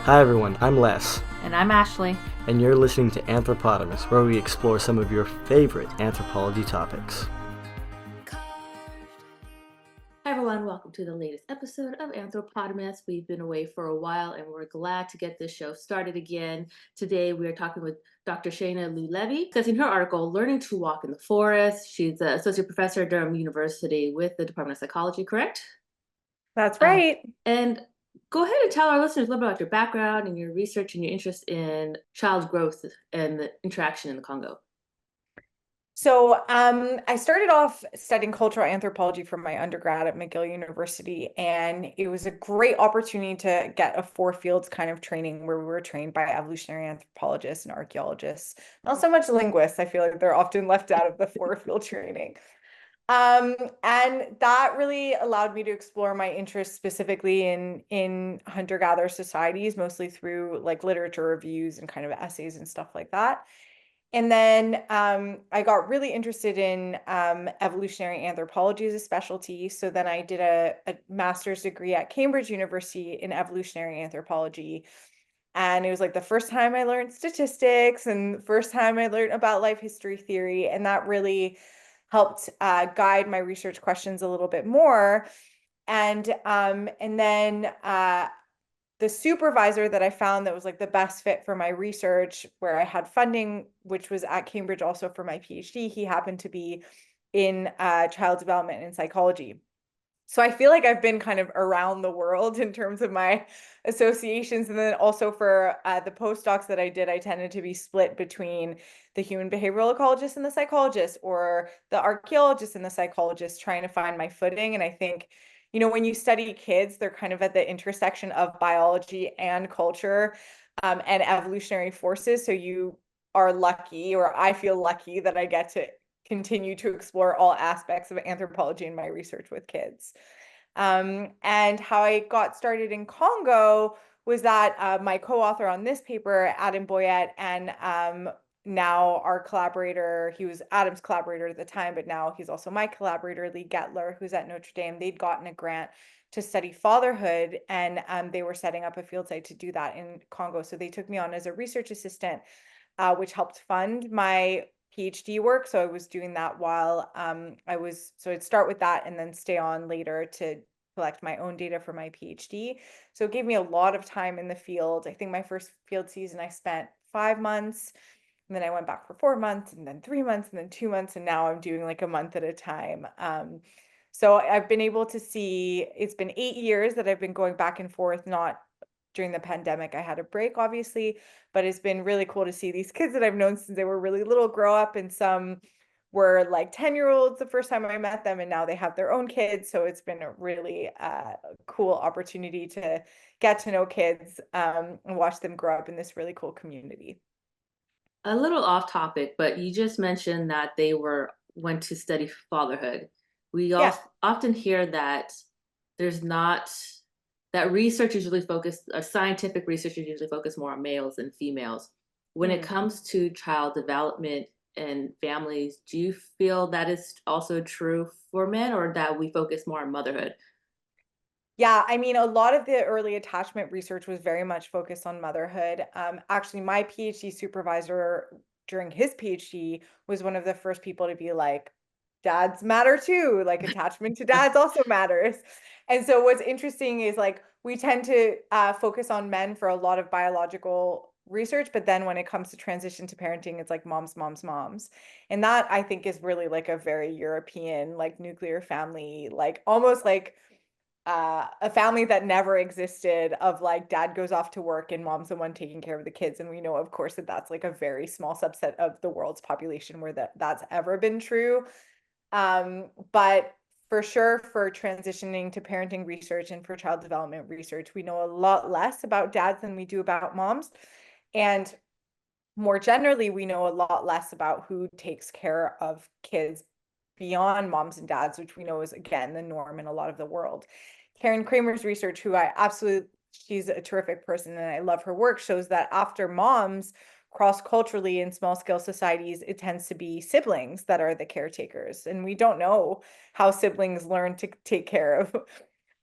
Hi everyone, I'm Les, And I'm Ashley. and you're listening to Anthropotamus, where we explore some of your favorite anthropology topics. Hi everyone, welcome to the latest episode of Anthropotamus. We've been away for a while and we're glad to get this show started again. Today we are talking with Dr. Sheina Lew-Levy, discussing her article, Learning to Walk in the Forest. She's an associate professor at Durham University with the Department of Psychology, correct? That's Uh, right. and go ahead and tell our listeners a little bit about your background and your research and your interest in child growth and the interaction in the Congo. So I started off studying cultural anthropology for my undergrad at McGill University, and it was a great opportunity to get a four fields kind of training where we were trained by evolutionary anthropologists and archaeologists. Not so much linguists. I feel like they're often left out of the four field training. And that really allowed me to explore my interest specifically in hunter-gatherer societies, mostly through like literature reviews and kind of essays and stuff like that. And then I got really interested in evolutionary anthropology as a specialty. So then I did a master's degree at Cambridge University in evolutionary anthropology. And it was like the first time I learned statistics and the first time I learned about life history theory. And that really helped guide my research questions a little bit more. And then the supervisor that I found that was like the best fit for my research, where I had funding, which was at Cambridge also for my PhD, he happened to be in child development and psychology. So I feel like I've been kind of around the world in terms of my associations. And then also for the postdocs that I did, I tended to be split between the human behavioral ecologist and the psychologist, or the archaeologist and the psychologist, trying to find my footing. And I think, you know, when you study kids, they're kind of at the intersection of biology and culture and evolutionary forces. So you are lucky, or I feel lucky, that I get to continue to explore all aspects of anthropology in my research with kids. And how I got started in Congo was that my co-author on this paper, Adam Boyette, and now our collaborator, he was Adam's collaborator at the time, but now he's also my collaborator, Lee Gettler, who's at Notre Dame. They'd gotten a grant to study fatherhood, and they were setting up a field site to do that in Congo. So they took me on as a research assistant, which helped fund my PhD work. So I was doing that while so I'd start with that and then stay on later to collect my own data for my PhD. So it gave me a lot of time in the field. I think my first field season I spent 5 months, and then I went back for 4 months, and then 3 months, and then 2 months, and now I'm doing like a month at a time. So I've been able to see, it's been 8 years that I've been going back and forth, not during the pandemic. I had a break, obviously, but it's been really cool to see these kids that I've known since they were really little grow up, and some were like 10-year-olds the first time I met them, and now they have their own kids. So it's been a really cool opportunity to get to know kids and watch them grow up in this really cool community. A little off topic, but you just mentioned that they went to study fatherhood. We Yeah. all often hear that there's not that research is usually focused, scientific research is usually focused more on males than females. When it Mm. comes to child development and families, do you feel that is also true for men, or that we focus more on motherhood? Yeah, I mean, a lot of the early attachment research was very much focused on motherhood. Actually, my PhD supervisor during his PhD was one of the first people to be like, dads matter too, like attachment to dads also matters. And so what's interesting is like we tend to focus on men for a lot of biological research, but then when it comes to transition to parenting, it's like moms, moms, moms. And that I think is really like a very European, like nuclear family, like almost like a family that never existed, of like dad goes off to work and mom's the one taking care of the kids. And we know, of course, that that's like a very small subset of the world's population where that's ever been true. But for sure, for transitioning to parenting research and for child development research, we know a lot less about dads than we do about moms. And more generally, we know a lot less about who takes care of kids beyond moms and dads, which we know is, again, the norm in a lot of the world. Karen Kramer's research, who I absolutely, she's a terrific person and I love her work, shows that after moms, cross-culturally in small-scale societies, it tends to be siblings that are the caretakers. And we don't know how siblings learn to take care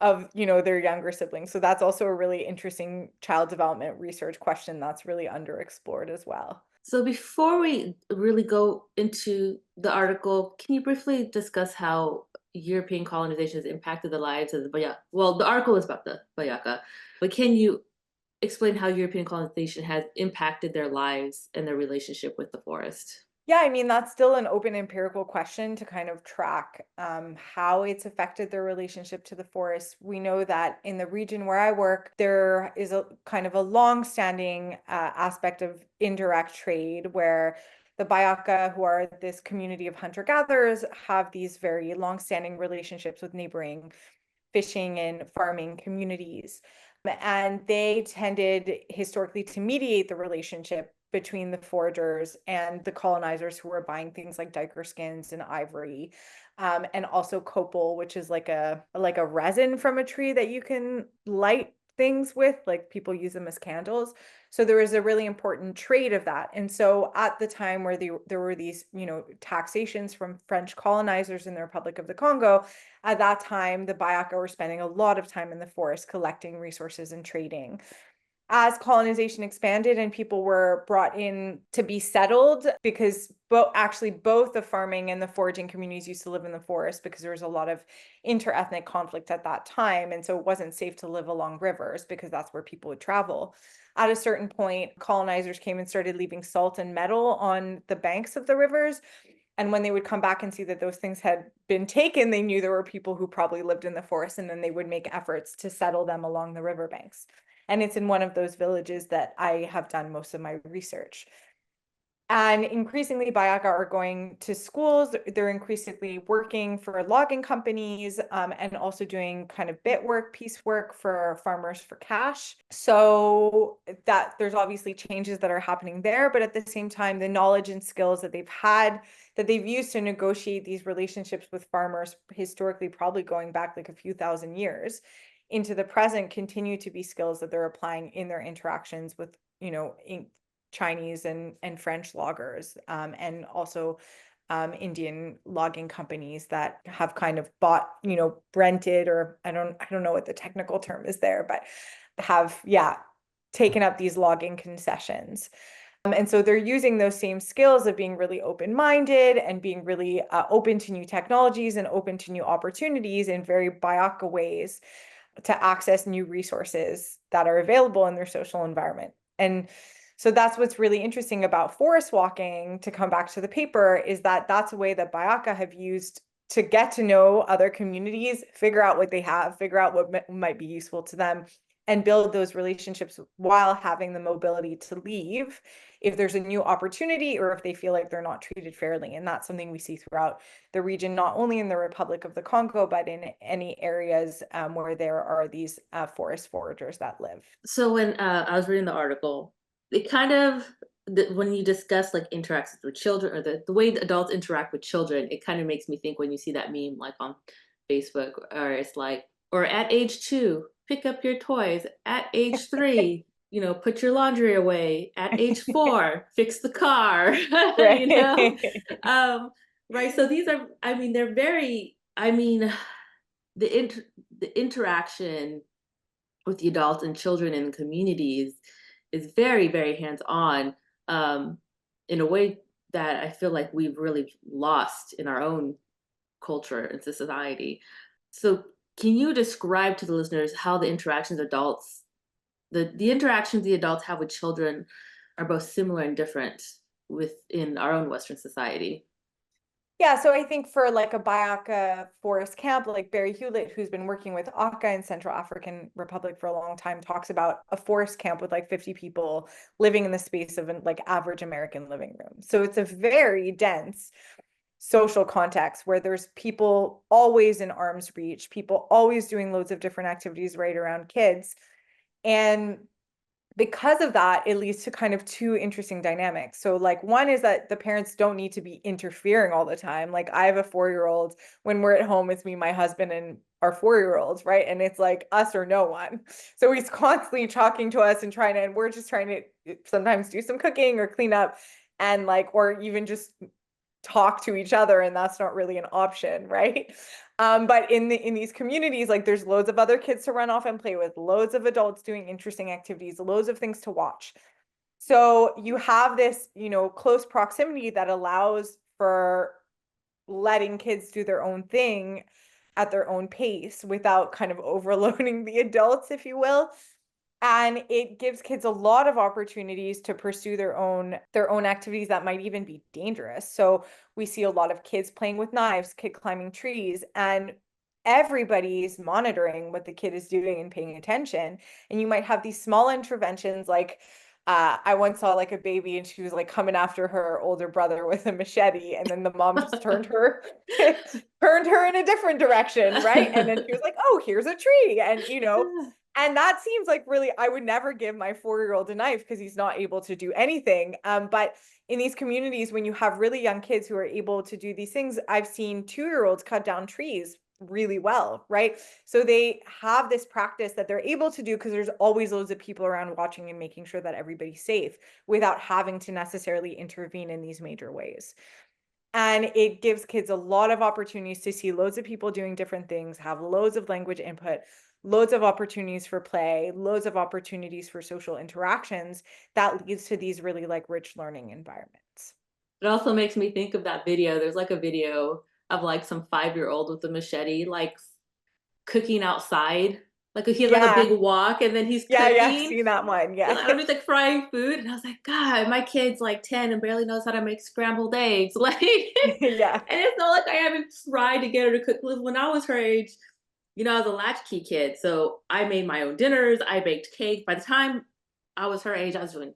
of, you know, their younger siblings. So that's also a really interesting child development research question that's really underexplored as well. So before we really go into the article, can you briefly discuss how European colonization has impacted the lives of the BaYaka? Well, the article is about the BaYaka, but can you explain how European colonization has impacted their lives and their relationship with the forest? Yeah, I mean, that's still an open empirical question to kind of track how it's affected their relationship to the forest. We know that in the region where I work, there is a kind of a long-standing aspect of indirect trade where the BaYaka, who are this community of hunter-gatherers, have these very long-standing relationships with neighboring fishing and farming communities. And they tended historically to mediate the relationship between the foragers and the colonizers who were buying things like diker skins and ivory, and also copal, which is like a resin from a tree that you can light things with, like people use them as candles. So there was a really important trade of that. And so at the time where there were these, you know, taxations from French colonizers in the Republic of the Congo, at that time, the BaYaka were spending a lot of time in the forest collecting resources and trading. As colonization expanded and people were brought in to be settled, because both the farming and the foraging communities used to live in the forest because there was a lot of interethnic conflict at that time. And so it wasn't safe to live along rivers because that's where people would travel. At a certain point, colonizers came and started leaving salt and metal on the banks of the rivers. And when they would come back and see that those things had been taken, they knew there were people who probably lived in the forest, and then they would make efforts to settle them along the riverbanks. And it's in one of those villages that I have done most of my research. And increasingly, BaYaka are going to schools. They're increasingly working for logging companies, and also doing kind of bit work, piece work for farmers for cash. So that there's obviously changes that are happening there, but at the same time, the knowledge and skills that they've had, that they've used to negotiate these relationships with farmers, historically, probably going back like a few thousand years into the present, continue to be skills that they're applying in their interactions with, you know, Chinese and French loggers, and also Indian logging companies that have kind of bought, you know, rented, or I don't know what the technical term is there, but have, yeah, taken up these logging concessions. And so they're using those same skills of being really open-minded and being really open to new technologies and open to new opportunities in very BaYaka ways to access new resources that are available in their social environment. And so that's what's really interesting about forest walking, to come back to the paper, is that that's a way that BaYaka have used to get to know other communities, figure out what they have, figure out what might be useful to them, and build those relationships while having the mobility to leave if there's a new opportunity or if they feel like they're not treated fairly. And that's something we see throughout the region, not only in the Republic of the Congo, but in any areas where there are these forest foragers that live. So when I was reading the article, it kind of, when you discuss like interactions with children, or the way adults interact with children, it kind of makes me think when you see that meme like on Facebook, or it's like, or at age 2, pick up your toys. At age 3, you know, put your laundry away. At age 4, fix the car. You know, right? So these are, I mean, they're very, I mean, the interaction with the adults and children in the communities is very, very hands-on, in a way that I feel like we've really lost in our own culture and society. So can you describe to the listeners how the interactions adults, the interactions the adults have with children are both similar and different within our own Western society? Yeah, so I think for like a BaYaka forest camp, like Barry Hewlett, who's been working with Aka in Central African Republic for a long time, talks about a forest camp with like 50 people living in the space of an like average American living room. So it's a very dense social context where there's people always in arm's reach, people always doing loads of different activities right around kids. And because of that, it leads to kind of two interesting dynamics. So like one is that the parents don't need to be interfering all the time. Like I have a 4-year-old. When we're at home, it's me, my husband, and our 4-year-olds, right? And it's like us or no one. So he's constantly talking to us and and we're just trying to sometimes do some cooking or clean up, and like, or even just talk to each other, and that's not really an option, right? But in these communities, like there's loads of other kids to run off and play with, loads of adults doing interesting activities, loads of things to watch. So you have this, close proximity that allows for letting kids do their own thing at their own pace without kind of overloading the adults, if you will. And it gives kids a lot of opportunities to pursue their own activities that might even be dangerous. So we see a lot of kids playing with knives, kid climbing trees, and everybody's monitoring what the kid is doing and paying attention. And you might have these small interventions like I once saw like a baby and she was like coming after her older brother with a machete, and then the mom just turned her turned her in a different direction, right? And then she was like, "Oh, here's a tree." And that seems like really, I would never give my 4-year-old a knife because he's not able to do anything. But in these communities, when you have really young kids who are able to do these things, I've seen 2-year-olds cut down trees really well, right? So they have this practice that they're able to do because there's always loads of people around watching and making sure that everybody's safe without having to necessarily intervene in these major ways. And it gives kids a lot of opportunities to see loads of people doing different things, have loads of language input, loads of opportunities for play, loads of opportunities for social interactions that leads to these really like rich learning environments. It also makes me think of that video. There's like a video of like some 5-year-old with a machete, like cooking outside. Like he has like a Yeah. big wok and then he's Yeah, yeah, I've cooking. seen that one. And Yeah. I was like frying food, and I was like, God, my kid's like 10 and barely knows how to make scrambled eggs. Like, and Yeah. it's not like I haven't tried to get her to cook. When I was her age, I was a latchkey kid, so I made my own dinners. I baked cake. By the time I was her age, I was doing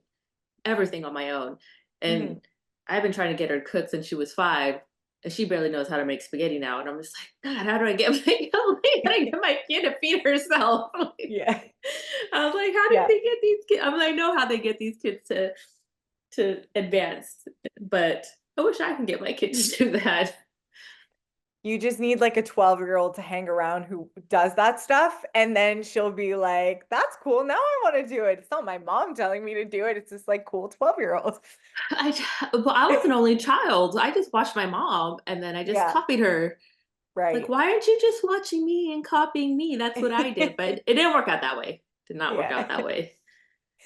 everything on my own, Mhm. and I've been trying to get her to cook since she was 5, and she barely knows how to make spaghetti now. And I'm just like, God, how do I get my kid to feed herself? Yeah. I was like, how did Yeah. they get these kids? I mean, I know how they get these kids to advance, but I wish I could get my kid to do that. You just need like a 12-year-old to hang around who does that stuff. And then she'll be like, that's cool. Now I want to do it. It's not my mom telling me to do it. It's just like cool 12-year-old. Well, I was an only child. I just watched my mom, and then I just Yeah, copied her. Like, right. why aren't you just watching me and copying me? That's what I did, but it didn't work out that way. Did not work out Yeah. that way.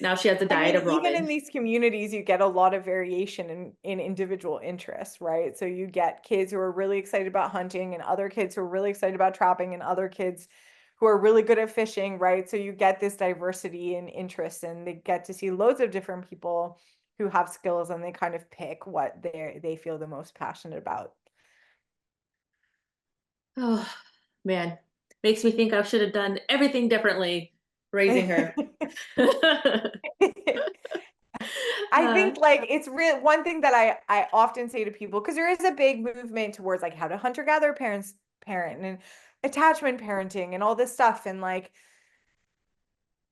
Now she has a I diet mean, of even in ramen. these communities, you get a lot of variation in individual interests, right? So you get kids who are really excited about hunting and other kids who are really excited about trapping and other kids who are really good at fishing, right? So you get this diversity in interests and they get to see loads of different people who have skills and they kind of pick what they feel the most passionate about. Oh, man. Makes me think I should have done everything differently raising her. I Uh, think like it's real one thing that I often say to people because there is a big movement towards like how to hunter-gatherer parents parent and attachment parenting and all this stuff and like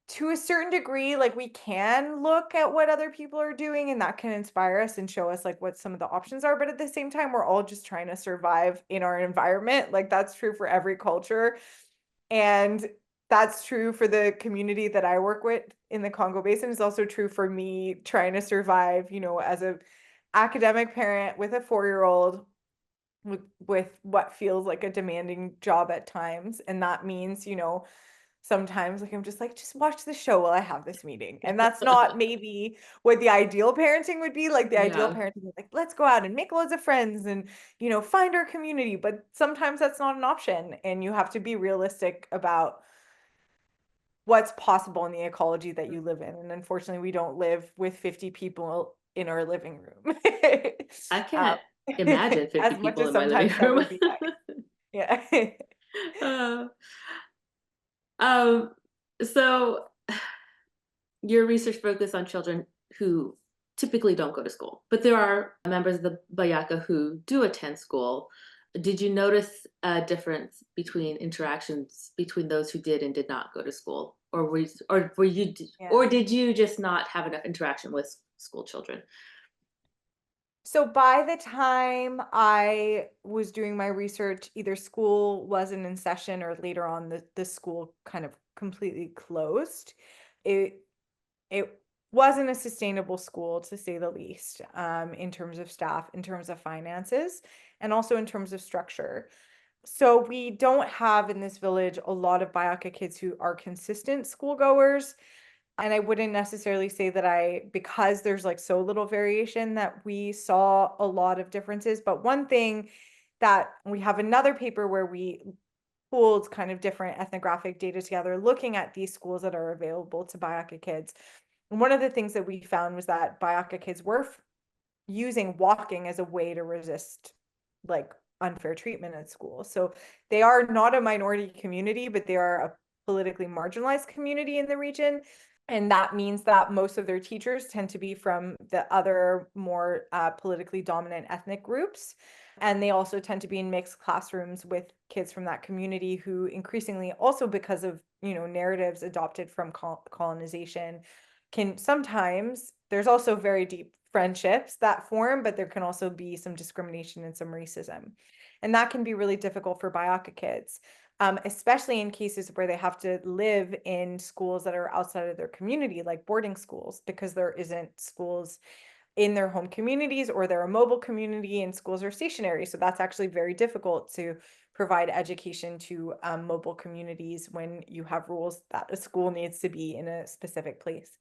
to a certain degree like we can look at what other people are doing and that can inspire us and show us like what some of the options are, but at the same time we're all just trying to survive in our environment. Like that's true for every culture. And that's true for the community that I work with in the Congo Basin. It's also true for me trying to survive, as a academic parent with a 4-year-old with what feels like a demanding job at times. And that means, sometimes like I'm just like, just watch the show while I have this meeting. And that's not maybe what the ideal parenting would be. Like the ideal yeah. parenting is like, let's go out and make loads of friends and, find our community. But sometimes that's not an option. And you have to be realistic about what's possible in the ecology that you live in. And unfortunately, we don't live with 50 people in our living room. I um, can't imagine 50 as much people as in my living sometimes that room. would be nice. Yeah. Uh, um, so your research focused on children who typically don't go to school, but there are members of the BaYaka who do attend school. Did you notice a difference between interactions between those who did and did not go to school, or Yeah. did you just not have enough interaction with school children? So by the time I was doing my research, either school wasn't in session or later on the school kind of completely closed. It it wasn't a sustainable school, to say the least, in terms of staff, in terms of finances, and also in terms of structure. So we don't have in this village a lot of BaYaka kids who are consistent schoolgoers. And I wouldn't necessarily say that because there's like so little variation, that we saw a lot of differences. But one thing that we have another paper where we pooled kind of different ethnographic data together, looking at these schools that are available to BaYaka kids. And one of the things that we found was that BaYaka kids were using walking as a way to resist like unfair treatment at school. So they are not a minority community, but they are a politically marginalized community in the region. And that means that most of their teachers tend to be from the other more politically dominant ethnic groups. And they also tend to be in mixed classrooms with kids from that community who increasingly also, because of, narratives adopted from colonization, can sometimes, there's also very deep friendships that form, but there can also be some discrimination and some racism. And that can be really difficult for BaYaka kids, especially in cases where they have to live in schools that are outside of their community, like boarding schools, because there isn't schools in their home communities, or they're a mobile community and schools are stationary. So that's actually very difficult to provide education to mobile communities when you have rules that a school needs to be in a specific place.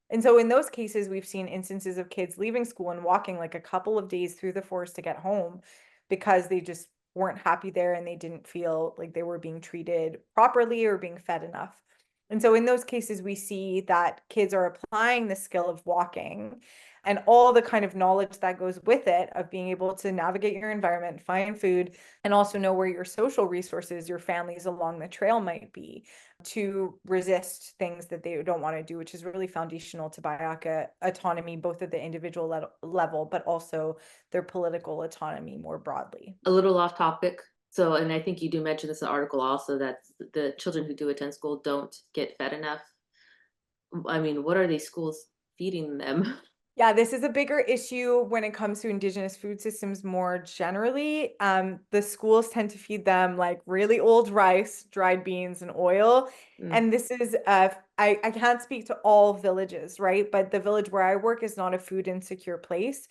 And so in those cases, we've seen instances of kids leaving school and walking like a couple of days through the forest to get home because they just weren't happy there and they didn't feel like they were being treated properly or being fed enough. And so in those cases, we see that kids are applying the skill of walking and all the kind of knowledge that goes with it, of being able to navigate your environment, find food, and also know where your social resources, your families along the trail might be, to resist things that they don't want to do, which is really foundational to BaYaka autonomy, both at the individual level, but also their political autonomy more broadly. A little off topic. So, and I think you do mention this in the article also, that the children who do attend school don't get fed enough. I mean, what are these schools feeding them? Yeah, this is a bigger issue when it comes to Indigenous food systems more generally. The schools tend to feed them like really old rice, dried beans, and oil. And this is, I can't speak to all villages, right? But the village where I work is not a food insecure place.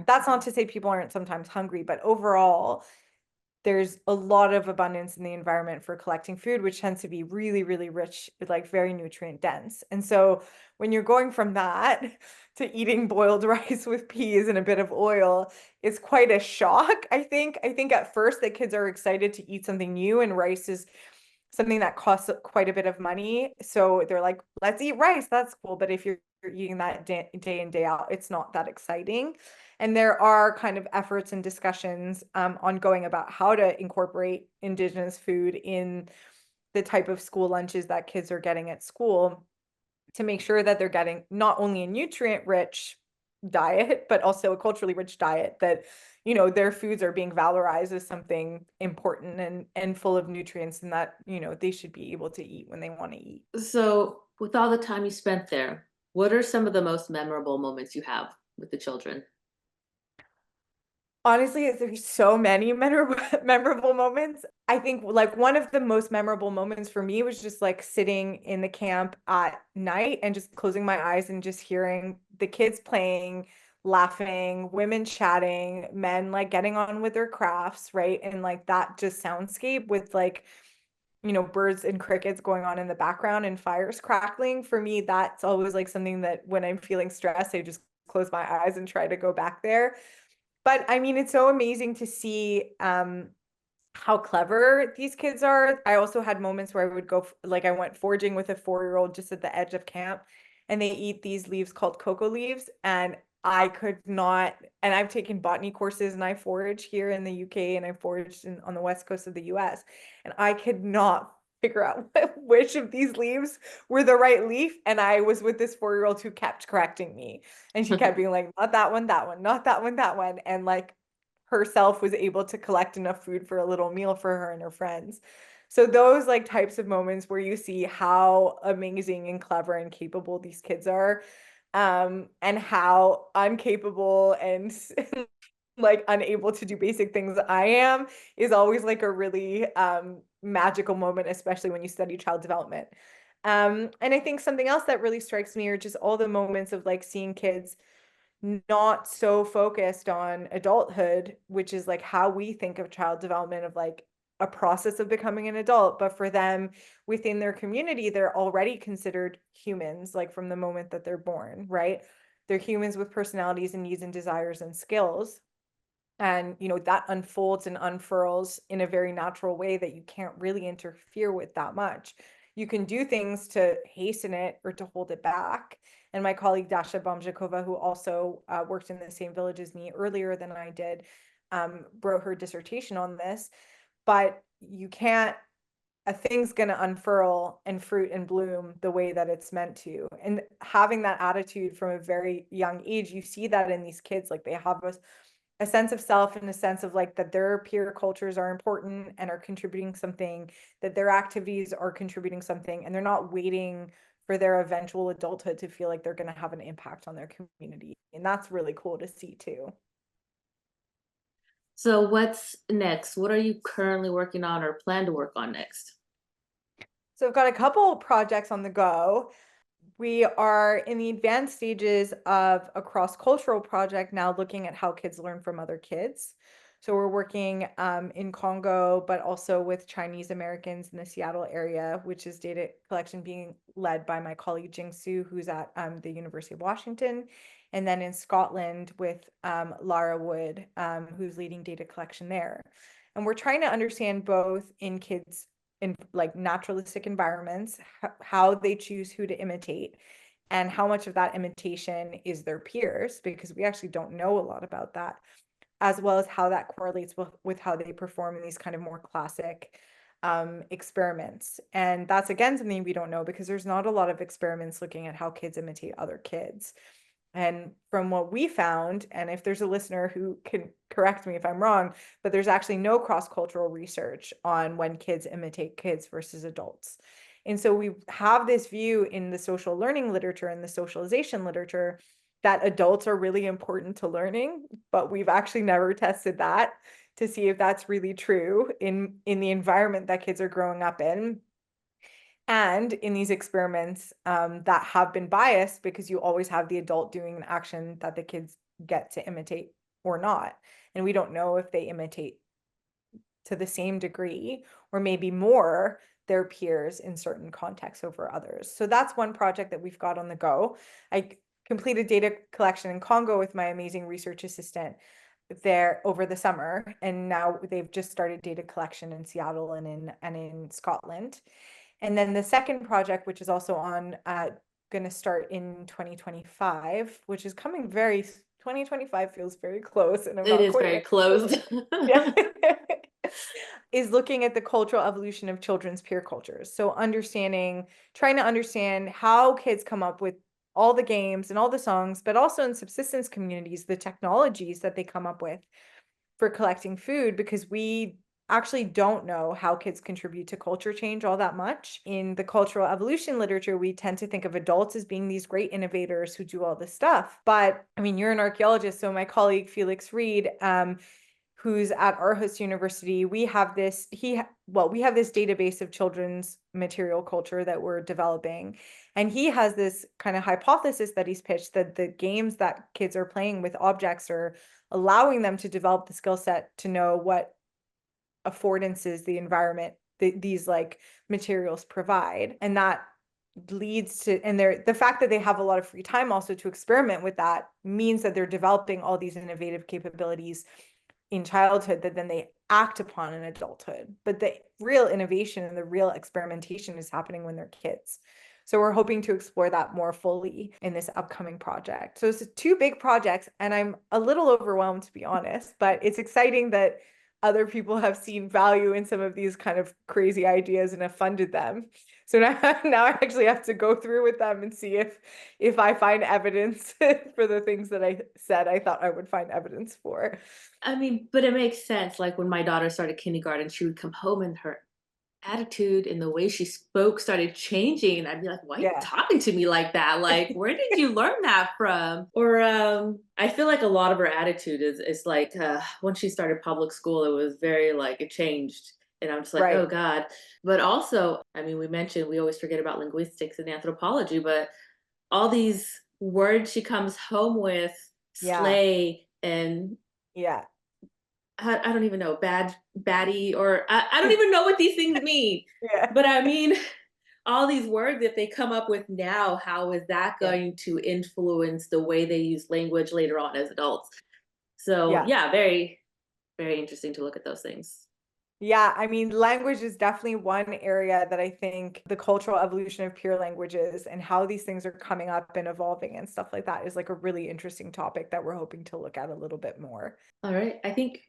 That's not to say people aren't sometimes hungry, but overall, there's a lot of abundance in the environment for collecting food, which tends to be really, really rich, like very nutrient dense. And so when you're going from that to eating boiled rice with peas and a bit of oil, it's quite a shock, I think. I think at first the kids are excited to eat something new, and rice is something that costs quite a bit of money. So they're like, let's eat rice. That's cool. But if you're eating that day in, day out, it's not that exciting. And there are kind of efforts and discussions ongoing about how to incorporate Indigenous food in the type of school lunches that kids are getting at school, to make sure that they're getting not only a nutrient rich diet, but also a culturally rich diet, that their foods are being valorized as something important and full of nutrients, and that they should be able to eat when they want to eat. So, with all the time you spent there, what are some of the most memorable moments you have with the children? Honestly, there's so many memorable moments. I think like one of the most memorable moments for me was just like sitting in the camp at night and just closing my eyes and just hearing the kids playing, laughing, women chatting, men like getting on with their crafts, right? And like that just soundscape with like, birds and crickets going on in the background and fires crackling. For me, that's always like something that when I'm feeling stressed, I just close my eyes and try to go back there. But I mean, it's so amazing to see how clever these kids are. I also had moments where I would go, like I went foraging with a 4-year-old just at the edge of camp, and they eat these leaves called cocoa leaves. And I could not, and I've taken botany courses and I forage here in the UK and I foraged on the west coast of the US, and I could not figure out which of these leaves were the right leaf. And I was with this 4-year-old who kept correcting me, and she kept being like, not that one, that one, not that one, that one. And like herself was able to collect enough food for a little meal for her and her friends. So those like types of moments where you see how amazing and clever and capable these kids are, and how incapable and like unable to do basic things I am, is always like a really magical moment, especially when you study child development. And I think something else that really strikes me are just all the moments of like seeing kids not so focused on adulthood, which is like how we think of child development, of like a process of becoming an adult. But for them, within their community, they're already considered humans, like from the moment that they're born, right? They're humans with personalities and needs and desires and skills. And, that unfolds and unfurls in a very natural way that you can't really interfere with that much. You can do things to hasten it or to hold it back. And my colleague Dasha Bomzhikova, who also worked in the same village as me earlier than I did, wrote her dissertation on this. But you can't, a thing's going to unfurl and fruit and bloom the way that it's meant to. And having that attitude from a very young age, you see that in these kids, like they have a sense of self and a sense of like that their peer cultures are important and are contributing something, that their activities are contributing something, and they're not waiting for their eventual adulthood to feel like they're going to have an impact on their community. And that's really cool to see too. So what's next? What are you currently working on or plan to work on next? So I've got a couple projects on the go. We are in the advanced stages of a cross-cultural project now, looking at how kids learn from other kids. So we're working in Congo, but also with Chinese Americans in the Seattle area, which is data collection being led by my colleague Jing Su, who's at the University of Washington. And then in Scotland with Lara Wood, who's leading data collection there. And we're trying to understand both in kids in like naturalistic environments, how they choose who to imitate, and how much of that imitation is their peers, because we actually don't know a lot about that, as well as how that correlates with how they perform in these kind of more classic experiments. And that's again something we don't know, because there's not a lot of experiments looking at how kids imitate other kids. And from what we found, and if there's a listener who can correct me if I'm wrong, but there's actually no cross-cultural research on when kids imitate kids versus adults. And so we have this view in the social learning literature and the socialization literature that adults are really important to learning, but we've actually never tested that to see if that's really true in the environment that kids are growing up in. And in these experiments that have been biased, because you always have the adult doing an action that the kids get to imitate or not. And we don't know if they imitate to the same degree or maybe more their peers in certain contexts over others. So that's one project that we've got on the go. I completed data collection in Congo with my amazing research assistant there over the summer. And now they've just started data collection in Seattle and in Scotland. And then the second project, which is also on going to start in 2025, which is coming 2025 feels very close, and I'm It not is quite very close. yeah. is looking at the cultural evolution of children's peer cultures. So trying to understand how kids come up with all the games and all the songs, but also in subsistence communities, the technologies that they come up with for collecting food, because we actually don't know how kids contribute to culture change all that much. In the cultural evolution literature, we tend to think of adults as being these great innovators who do all this stuff. But I mean, you're an archaeologist, so my colleague Felix Reed, who's at Aarhus University, we have this database of children's material culture that we're developing. And he has this kind of hypothesis that he's pitched, that the games that kids are playing with objects are allowing them to develop the skill set to know what affordances the environment these like materials provide. And that leads to, and the fact that they have a lot of free time also to experiment with that means that they're developing all these innovative capabilities in childhood that then they act upon in adulthood. But the real innovation and the real experimentation is happening when they're kids. So we're hoping to explore that more fully in this upcoming project. So it's two big projects, and I'm a little overwhelmed, to be honest, but it's exciting that other people have seen value in some of these kind of crazy ideas and have funded them. So now I actually have to go through with them and see if I find evidence for the things that I said I thought I would find evidence for. I mean, but it makes sense. Like when my daughter started kindergarten, she would come home and her attitude and the way she spoke started changing. And I'd be like, why are you Yeah. talking to me like that? Like, where did you learn that from? Or I feel like a lot of her attitude is like, once she started public school, it was very like, it changed. And I'm just like, Right. oh God. But also, I mean, we always forget about linguistics and anthropology, but all these words she comes home with, Yeah. slay and Yeah. I don't even know, baddie, or I don't even know what these things mean. Yeah. But I mean, all these words that they come up with now, how is that Yeah. going to influence the way they use language later on as adults? So Yeah. yeah, very, very interesting to look at those things. Yeah, I mean, language is definitely one area that I think the cultural evolution of pure languages and how these things are coming up and evolving and stuff like that is like a really interesting topic that we're hoping to look at a little bit more. All right. I think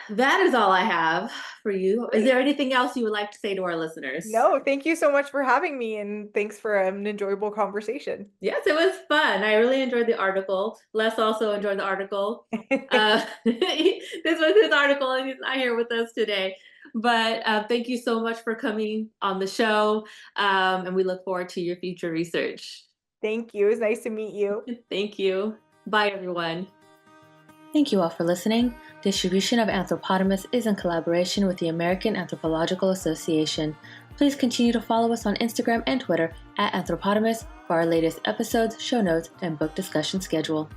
that is all I have for you. Is Great. there anything else you would like to say to our listeners? No, thank you so much for having me and thanks for an enjoyable conversation. Yes, it was fun. I really enjoyed the article. Les also enjoyed the article. This was his article, and he's not here with us today. But thank you so much for coming on the show, and we look forward to your future research. Thank you. It was nice to meet you. Thank you. Bye, everyone. Thank you all for listening. Distribution of Anthropotamus is in collaboration with the American Anthropological Association. Please continue to follow us on Instagram and Twitter @Anthropotamus for our latest episodes, show notes, and book discussion schedule.